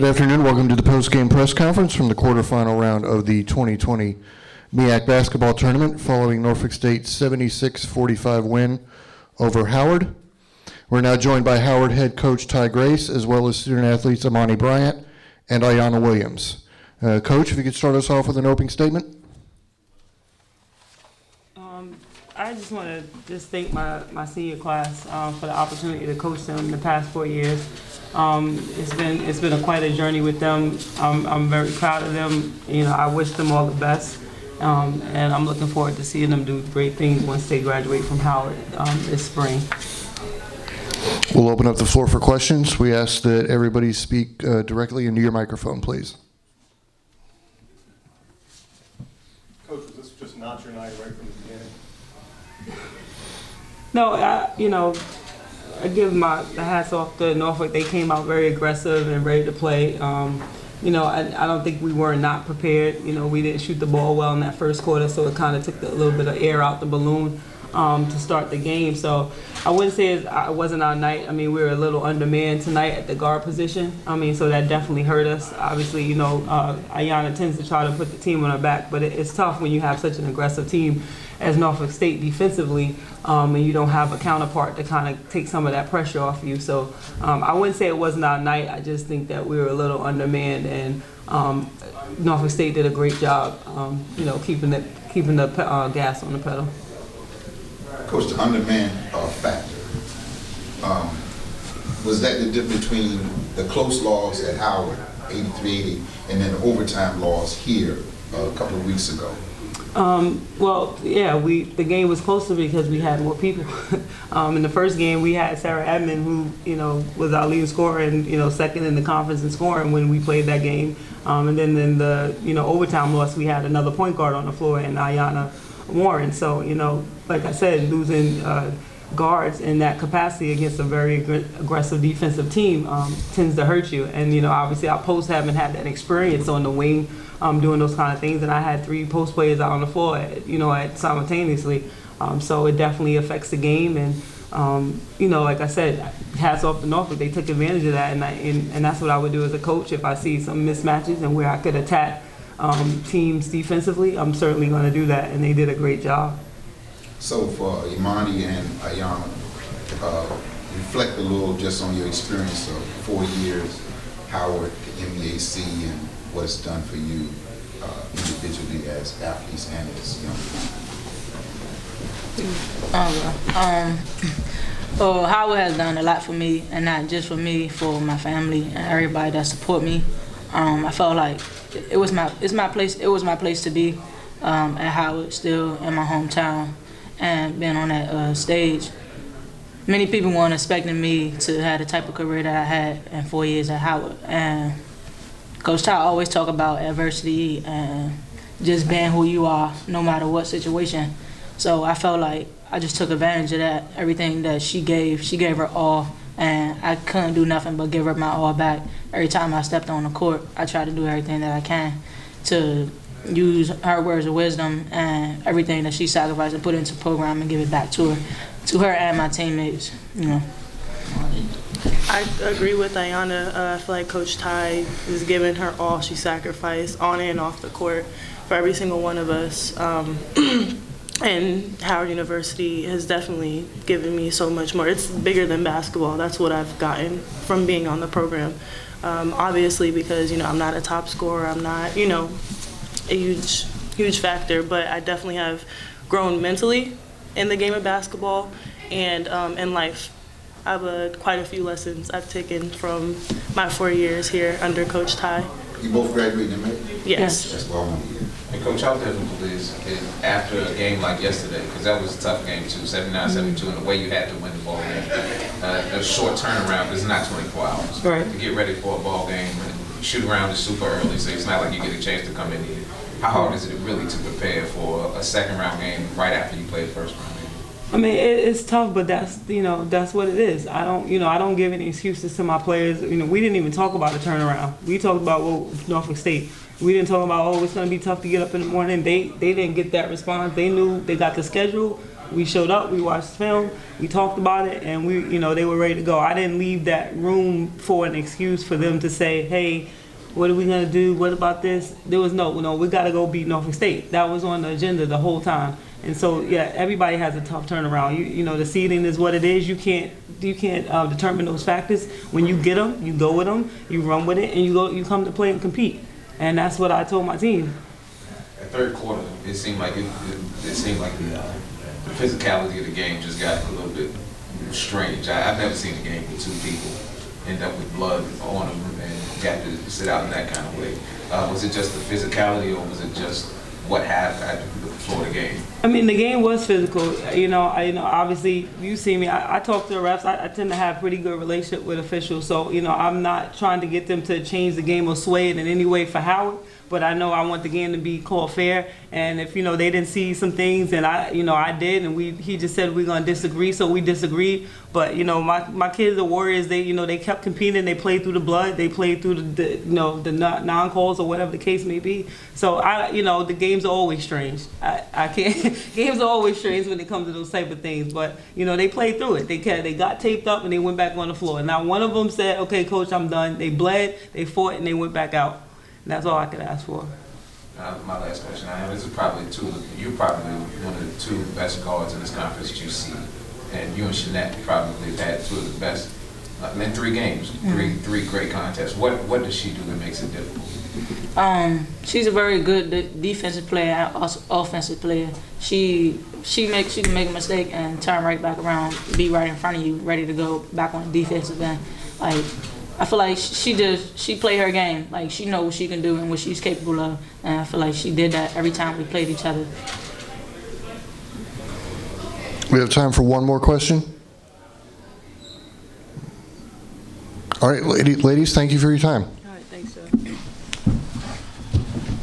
Good afternoon. Welcome to the post-game press conference from the quarterfinal round of the 2020 MEAC Basketball Tournament following Norfolk State's 76-45 win over Howard. We're now joined by Howard head coach Ty Grace, as well as student athletes Imani Bryant and Ayonna Williams. Coach, if you could start us off with an opening statement. I just want to thank my senior class for the opportunity to coach them in the past 4 years. It's been quite a journey with them. I'm very proud of them. You know, I wish them all the best, and I'm looking forward to seeing them do great things once they graduate from Howard this spring. We'll open up the floor for questions. We ask that everybody speak directly into your microphone, please. Coach, was this just not your night right from the beginning? No, I give the hats off to Norfolk. They came out very aggressive and ready to play. I don't think we were not prepared. We didn't shoot the ball well in that first quarter, so it kind of took a little bit of air out the balloon to start the game. So I wouldn't say it wasn't our night. We were a little undermanned tonight at the guard position. So that definitely hurt us. Obviously, Ayonna tends to try to put the team on her back, but it's tough when you have such an aggressive team as Norfolk State defensively, and you don't have a counterpart to kind of take some of that pressure off you. So I wouldn't say it wasn't our night. I just think that we were a little undermanned, and Norfolk State did a great job, keeping the gas on the pedal. Coach, the undermanned factor, was that the difference between the close loss at Howard, 83-80, and then the overtime loss here a couple of weeks ago? The game was closer because we had more people. In the first game, we had Sarah Edmond, who was our leading scorer and second in the conference in scoring when we played that game. And then in the overtime loss, we had another point guard on the floor and Ayonna Warren. So like I said, losing guards in that capacity against a very aggressive defensive team tends to hurt you. And obviously our posts haven't had that experience on the wing. Doing those kind of things, and I had 3 post players out on the floor, simultaneously. So it definitely affects the game, and like I said, hats off to Norfolk. They took advantage of that, and that's what I would do as a coach if I see some mismatches and where I could attack teams defensively. I'm certainly going to do that, and they did a great job. So for Imani and Ayonna, reflect a little just on your experience of 4 years, Howard, the MEAC, and what it's done for you individually as athletes and as young people. Howard has done a lot for me, and not just for me, for my family and everybody that support me. I felt like it was my place to be at Howard, still in my hometown, and being on that stage. Many people weren't expecting me to have the type of career that I had in 4 years at Howard, and Coach Ty always talk about adversity and just being who you are, no matter what situation. So I felt like I just took advantage of that. Everything that she gave her all, and I couldn't do nothing but give her my all back. Every time I stepped on the court, I tried to do everything that I can to use her words of wisdom and everything that she sacrificed and put into the program and give it back to her and my teammates. I agree with Ayonna. I feel like Coach Ty is giving her all she sacrificed on and off the court for every single one of us. And Howard University has definitely given me so much more. It's bigger than basketball. That's what I've gotten from being on the program. Obviously, because I'm not a top scorer, I'm not a huge factor, but I definitely have grown mentally in the game of basketball and in life. I have quite a few lessons I've taken from my 4 years here under Coach Ty. You both graduated in May? Yes. That's what I want to hear. And Coach, how difficult is after a game like yesterday, because that was a tough game too, 79-72, and the way you had to win the ball game, a short turnaround, because it's not 24 hours. Right. To get ready for a ball game and shoot around is super early, so it's not like you get a chance to come in here. How hard is it really to prepare for a second round game right after you play the first round game? It's tough, but that's what it is. I don't give any excuses to my players. We didn't even talk about a turnaround. We talked about Norfolk State. We didn't talk about it's going to be tough to get up in the morning. They didn't get that response. They knew they got the schedule. We showed up, we watched film, we talked about it, and they were ready to go. I didn't leave that room for an excuse for them to say, hey, what are we gonna do? What about this? There was no, we gotta go beat Norfolk State. That was on the agenda the whole time. And so, yeah, everybody has a tough turnaround. The seeding is what it is. You can't determine those factors. When you get them, you go with them, you run with it, and you come to play and compete. And that's what I told my team. At third quarter, it seemed like the physicality of the game just got a little bit strange. I've never seen a game with two people end up with blood on them and got to sit out in that kind of way. Was it just the physicality, or was it just what happened at the Florida game? I mean, the game was physical. Obviously, you see me. I talk to the refs. I tend to have pretty good relationship with officials. So, I'm not trying to get them to change the game or sway it in any way for Howard. But I know I want the game to be called fair. And if they didn't see some things, and I did, and he just said we're gonna disagree, so we disagreed. But my kids are Warriors. They kept competing. They played through the blood. They played through the non-calls or whatever the case may be. So the games are always strange. I can't. Games are always strange when it comes to those type of things. But they played through it. They got taped up and they went back on the floor. Now one of them said, "Okay, coach, I'm done." They bled. They fought and they went back out. And that's all I could ask for. My last question I have, this is probably you're probably one of the two best guards in this conference that you see. And you and Shanette probably have had two of the best in 3 games, three great contests. What does she do that makes it difficult? She's a very good defensive player and also offensive player. She can make a mistake and turn right back around, be right in front of you, ready to go back on the defensive end. I feel like she played her game. Like, she knows what she can do and what she's capable of. And I feel like she did that every time we played each other. We have time for one more question. All right, ladies, thank you for your time.